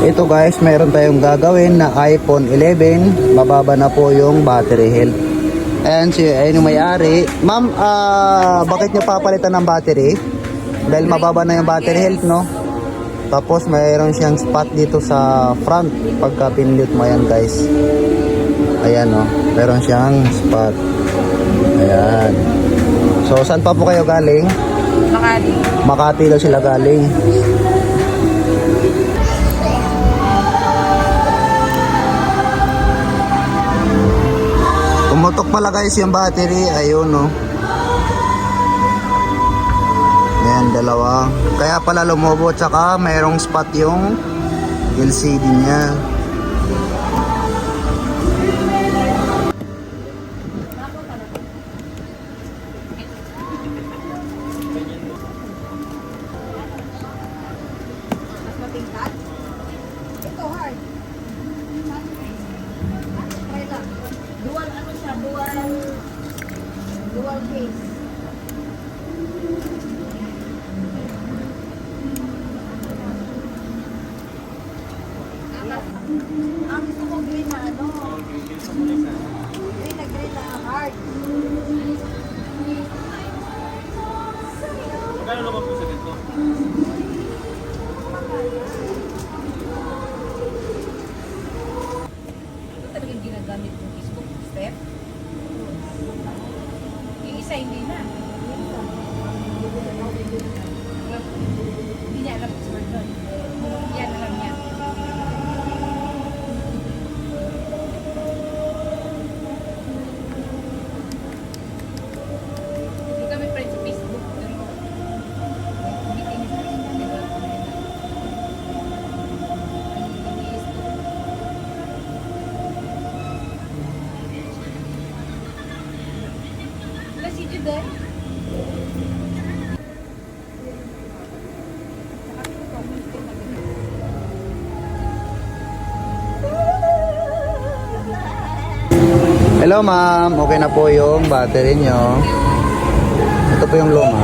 Ito guys, mayroon tayong gagawin na iPhone 11. Mababa na po yung battery health. Ayan, ayun yung may-ari. Ma'am, bakit nyo papalitan ng battery? Dahil mababa na yung battery health, no? Tapos mayroon siyang spot dito sa front. Pagka pinlit mo yan guys. Ayan, no? Mayroon siyang spot. Ayan. So, saan pa po kayo galing? Makati. Makati daw sila galing. Pumutok pala guys yung battery. Ayun, no? Ayan, dalawa. Kaya pala lumobo. Tsaka mayroong spot yung LCD niya. Ito hard. Dual ano siya, dual case. Ang gusto ko green na ano. Green na hard. Magkano naman po sa ganito? Ito talagang ginagamit yung Facebook step. Yung isa hindi na. Hindi niya alam password doon. Yan alam niya. Hindi kami friends sa Facebook. Pero meeting is wala si Juday. Hello ma'am, okay na po yung battery nyo. Ito po yung luma.